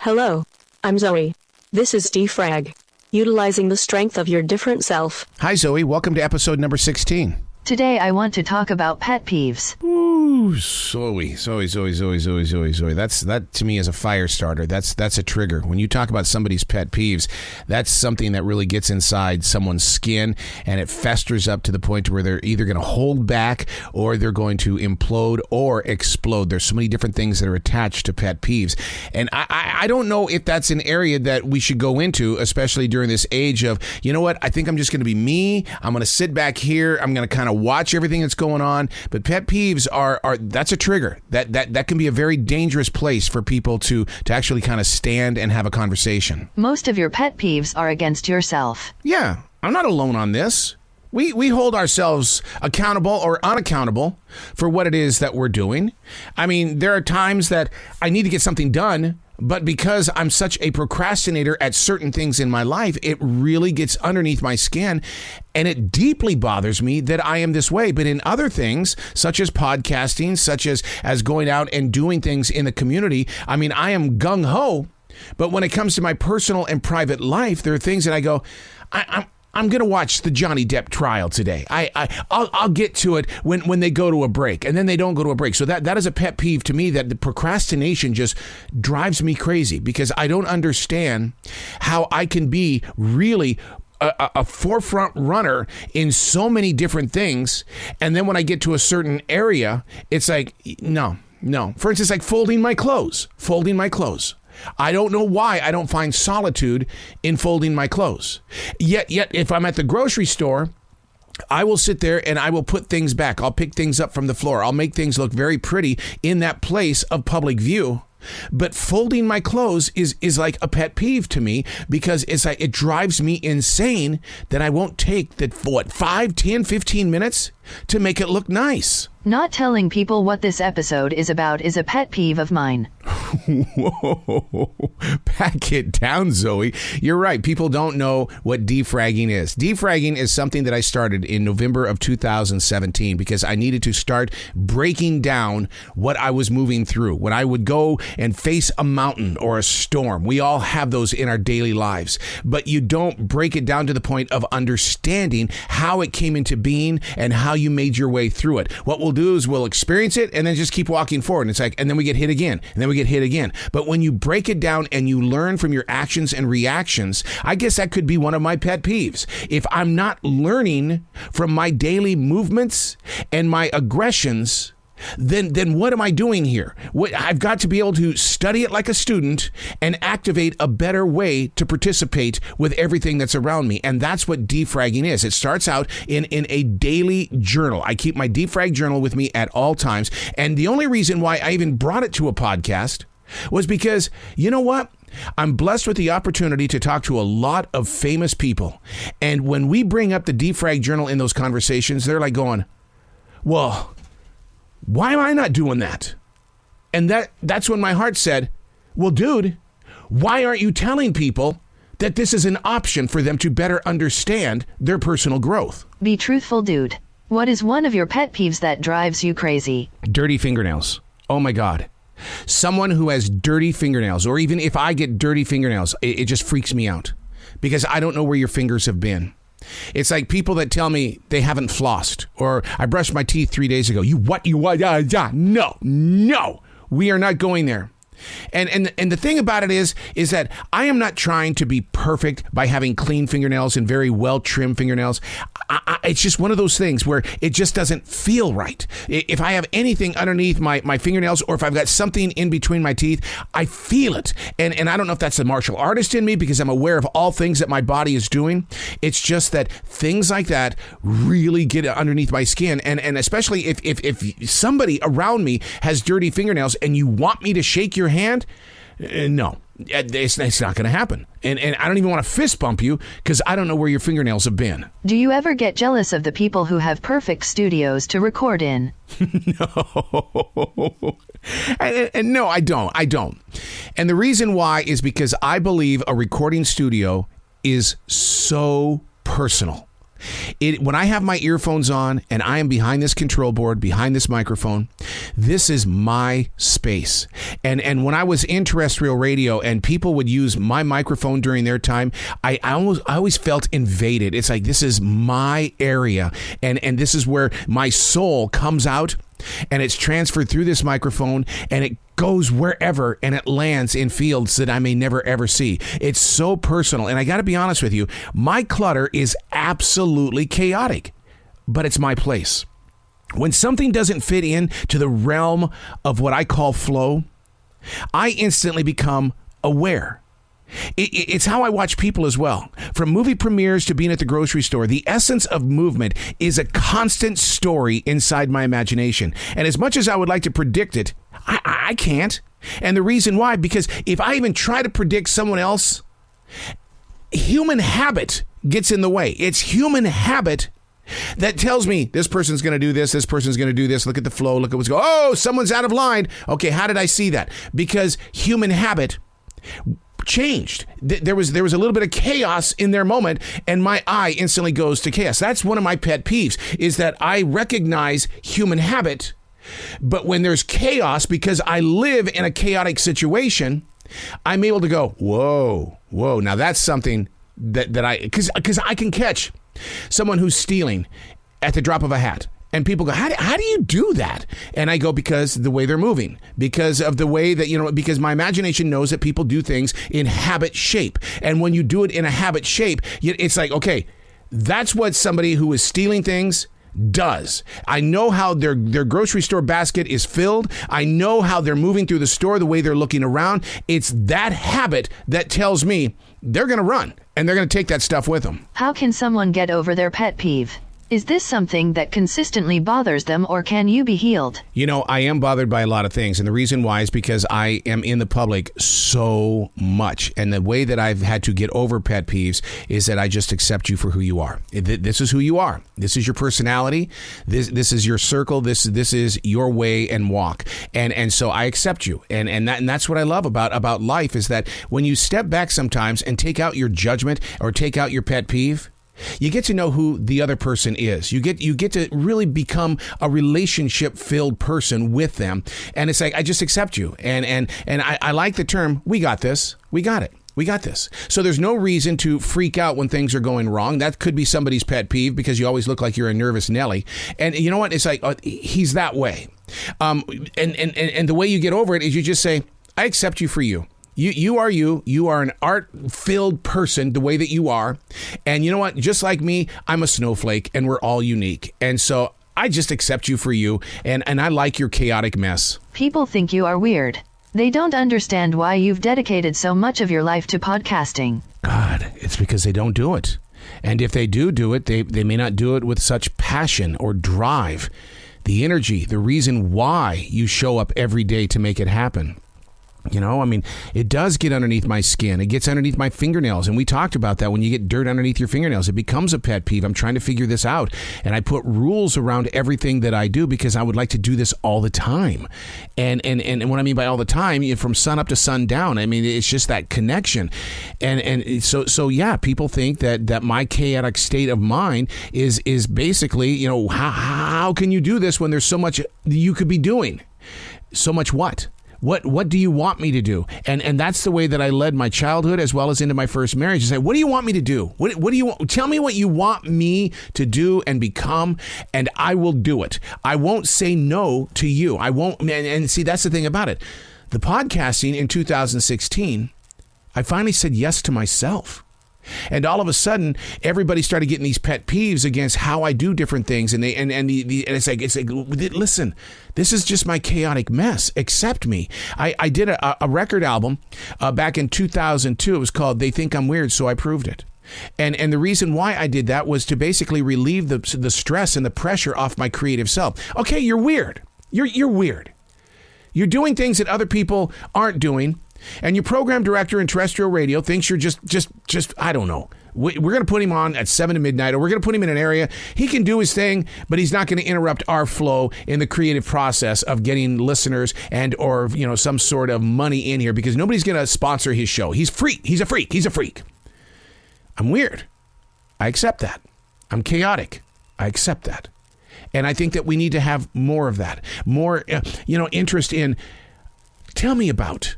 Hello, I'm Zoe. This is Frag, utilizing the strength of your different self. Hi, Zoe. Welcome to episode number 16. Today I want to talk about pet peeves. Ooh, Zoe. That to me is a fire starter. That's a trigger. When you talk about somebody's pet peeves, that's something that really gets inside someone's skin and it festers up to the point where they're either going to hold back or they're going to implode or explode. There's so many different things that are attached to pet peeves. And I don't know if that's an area that we should go into, especially during this age of, you know what, I think I'm just going to be me. I'm going to sit back here. I'm going to kind of watch everything that's going on. But pet peeves are that's a trigger. That can be a very dangerous place for people to actually kind of stand and have a conversation. Most of your pet peeves are against yourself. Yeah, I'm not alone on this. We hold ourselves accountable or unaccountable for what it is that we're doing. I mean, there are times that I need to get something done, but because I'm such a procrastinator at certain things in my life, it really gets underneath my skin and it deeply bothers me that I am this way. But in other things, such as podcasting, such as going out and doing things in the community, I mean, I am gung-ho. But when it comes to my personal and private life, there are things that I go, I'm going to watch the Johnny Depp trial today. I'll get to it when they go to a break, and then they don't go to a break. So that is a pet peeve to me, that the procrastination just drives me crazy because I don't understand how I can be really a forefront runner in so many different things. And then when I get to a certain area, it's like, no. For instance, like folding my clothes. I don't know why I don't find solitude in folding my clothes. Yet if I'm at the grocery store, I will sit there and I will put things back. I'll pick things up from the floor. I'll make things look very pretty in that place of public view. But folding my clothes is like a pet peeve to me because it's like it drives me insane that I won't take 5, 10, 15 minutes to make it look nice. Not telling people what this episode is about is a pet peeve of mine. Whoa, back it down, Zoe. You're right. People don't know what defragging is. Defragging is something that I started in November of 2017 because I needed to start breaking down what I was moving through. When I would go and face a mountain or a storm, we all have those in our daily lives, but you don't break it down to the point of understanding how it came into being and how you made your way through it. What we'll do is we'll experience it and then just keep walking forward. And it's like, and then we get hit again, and then we get hit again. But when you break it down and you learn from your actions and reactions, I guess that could be one of my pet peeves. If I'm not learning from my daily movements and my aggressions, then what am I doing here? I've got to be able to study it like a student and activate a better way to participate with everything that's around me. And that's what defragging is. It starts out in a daily journal. I keep my defrag journal with me at all times. And the only reason why I even brought it to a podcast was because, you know what? I'm blessed with the opportunity to talk to a lot of famous people. And when we bring up the defrag journal in those conversations, they're like going, well, why am I not doing that? And that's when my heart said, well, dude, why aren't you telling people that this is an option for them to better understand their personal growth? Be truthful, dude. What is one of your pet peeves that drives you crazy? Dirty fingernails. Oh, my God. Someone who has dirty fingernails, or even if I get dirty fingernails, it just freaks me out because I don't know where your fingers have been. It's like people that tell me they haven't flossed, or I brushed my teeth 3 days ago. You what? No, we are not going there. And the thing about it is that I am not trying to be perfect by having clean fingernails and very well trimmed fingernails. It's just one of those things where it just doesn't feel right. If I have anything underneath my fingernails, or if I've got something in between my teeth, I feel it. And I don't know if that's the martial artist in me because I'm aware of all things that my body is doing. It's just that things like that really get underneath my skin. And especially if somebody around me has dirty fingernails and you want me to shake your hand, no, it's not going to happen. And I don't even want to fist bump you because I don't know where your fingernails have been. Do you ever get jealous of the people who have perfect studios to record in? No. And no, I don't. And the reason why is because I believe a recording studio is so personal. When I have my earphones on and I am behind this control board, behind this microphone, this is my space. And when I was in terrestrial radio and people would use my microphone during their time, I always felt invaded. It's like, this is my area. And this is where my soul comes out and it's transferred through this microphone and it goes wherever and it lands in fields that I may never ever see. It's so personal. And I got to be honest with you, my clutter is absolutely chaotic, but it's my place. When something doesn't fit in to the realm of what I call flow, I instantly become aware. It's how I watch people as well. From movie premieres to being at the grocery store, the essence of movement is a constant story inside my imagination. And as much as I would like to predict it, I can't. And the reason why, because if I even try to predict someone else, human habit gets in the way. It's human habit that tells me this person's going to do this person's going to do this. Look at the flow. Look at what's going on. Oh, someone's out of line. Okay, how did I see that? Because human habit changed. There was a little bit of chaos in their moment, and my eye instantly goes to chaos. That's one of my pet peeves, is that I recognize human habit, but when there's chaos, because I live in a chaotic situation, I'm able to go, whoa. Now that's something that because I can catch someone who's stealing at the drop of a hat. And people go, how do you do that? And I go, because the way they're moving, because of the way that, because my imagination knows that people do things in habit shape. And when you do it in a habit shape, it's like, okay, that's what somebody who is stealing things does. I know how their grocery store basket is filled. I know how they're moving through the store, the way they're looking around. It's that habit that tells me they're going to run and they're going to take that stuff with them. How can someone get over their pet peeve? Is this something that consistently bothers them, or can you be healed? I am bothered by a lot of things. And the reason why is because I am in the public so much. And the way that I've had to get over pet peeves is that I just accept you for who you are. This is who you are. This is your personality. This is your circle. This is your way and walk. And so I accept you. And that's what I love about life, is that when you step back sometimes and take out your judgment or take out your pet peeve, you get to know who the other person is. You get to really become a relationship-filled person with them. And it's like, I just accept you. And I like the term, we got this. We got it. We got this. So there's no reason to freak out when things are going wrong. That could be somebody's pet peeve, because you always look like you're a nervous Nelly. And you know what? It's like, he's that way. And the way you get over it is you just say, I accept you for you. You are you. You are an art-filled person the way that you are. And you know what? Just like me, I'm a snowflake, and we're all unique. And so I just accept you for you, and I like your chaotic mess. People think you are weird. They don't understand why you've dedicated so much of your life to podcasting. God, it's because they don't do it. And if they do it, they may not do it with such passion or drive. The energy, the reason why you show up every day to make it happen. It does get underneath my skin. It gets underneath my fingernails. And we talked about that. When you get dirt underneath your fingernails, it becomes a pet peeve. I'm trying to figure this out. And I put rules around everything that I do, because I would like to do this all the time. And what I mean by all the time, from sun up to sundown, it's just that connection. And so yeah, people think that my chaotic state of mind is basically, how can you do this when there's so much you could be doing? So much what? What do you want me to do? And that's the way that I led my childhood as well as into my first marriage. Is say, what do you want me to do? What do you want? Tell me what you want me to do and become, and I will do it. I won't say no to you. I won't. And see, that's the thing about it. The podcasting in 2016, I finally said yes to myself. And all of a sudden, everybody started getting these pet peeves against how I do different things, and it's like listen, this is just my chaotic mess. Accept me. I did a record album back in 2002. It was called "They Think I'm Weird, So I Proved It." And the reason why I did that was to basically relieve the stress and the pressure off my creative self. Okay, you're weird. You're weird. You're doing things that other people aren't doing. And your program director in terrestrial radio thinks you're just I don't know. We're going to put him on at 7 to midnight, or we're going to put him in an area. He can do his thing, but he's not going to interrupt our flow in the creative process of getting listeners or some sort of money in here, because nobody's going to sponsor his show. He's free. He's a freak. I'm weird. I accept that. I'm chaotic. I accept that. And I think that we need to have more of that. More, interest in, tell me about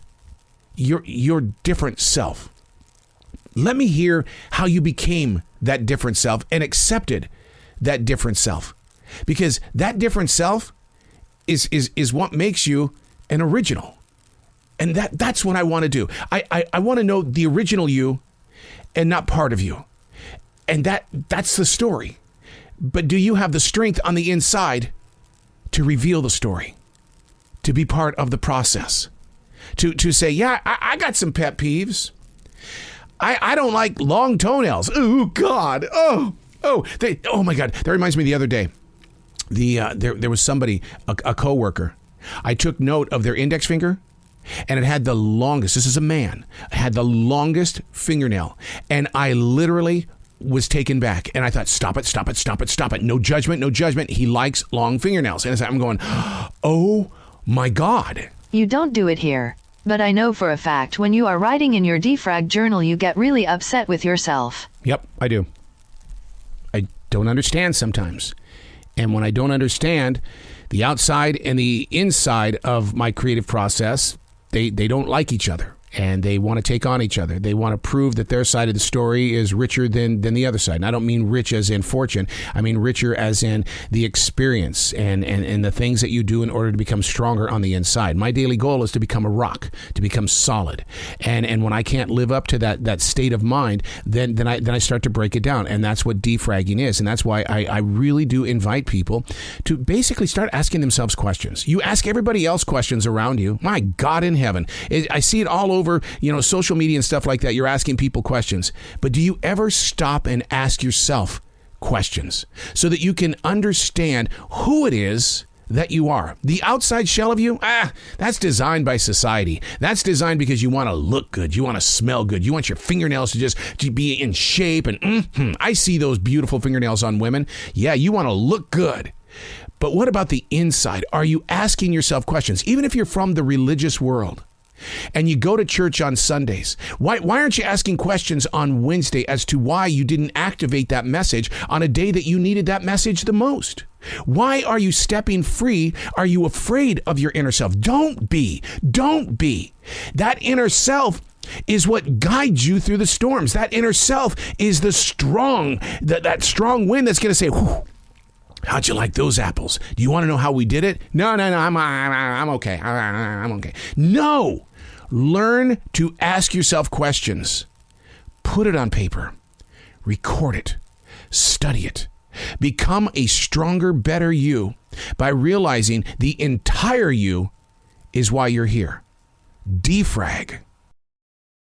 your different self. Let me hear how you became that different self and accepted that different self. Because that different self is what makes you an original. And that's what I want to do. I want to know the original you and not part of you. And that's the story. But do you have the strength on the inside to reveal the story? To be part of the process? To say, yeah, I got some pet peeves. I don't like long toenails. Oh, God. Oh, my God. That reminds me the other day. There was somebody, a coworker. I took note of their index finger, and it had the longest, this is a man, had the longest fingernail. And I literally was taken back. And I thought, stop it. No judgment. He likes long fingernails. And I'm going, oh, my God. You don't do it here. But I know for a fact when you are writing in your defrag journal, you get really upset with yourself. Yep, I do. I don't understand sometimes. And when I don't understand, the outside and the inside of my creative process, they don't like each other. And they want to take on each other. They want to prove that their side of the story is richer than the other side. And I don't mean rich as in fortune. I mean richer as in the experience and the things that you do in order to become stronger on the inside. My daily goal is to become a rock, to become solid. And when I can't live up to that state of mind, then I start to break it down. And that's what defragging is. And that's why I really do invite people to basically start asking themselves questions. You ask everybody else questions around you. My God in heaven. I see it all over, social media and stuff like that. You're asking people questions. But do you ever stop and ask yourself questions so that you can understand who it is that you are? The outside shell of you, that's designed by society. That's designed because you want to look good. You want to smell good. You want your fingernails to be in shape. And I see those beautiful fingernails on women. Yeah, you want to look good. But what about the inside? Are you asking yourself questions? Even if you're from the religious world, and you go to church on Sundays, why aren't you asking questions on Wednesday as to why you didn't activate that message on a day that you needed that message the most? Why are you stepping free? Are you afraid of your inner self? Don't be. That inner self is what guides you through the storms. That inner self is the strong, that strong wind that's going to say, whew, how'd you like those apples? Do you want to know how we did it? No, I'm okay. I'm okay. No. Learn to ask yourself questions. Put it on paper. Record it. Study it. Become a stronger, better you by realizing the entire you is why you're here. Defrag.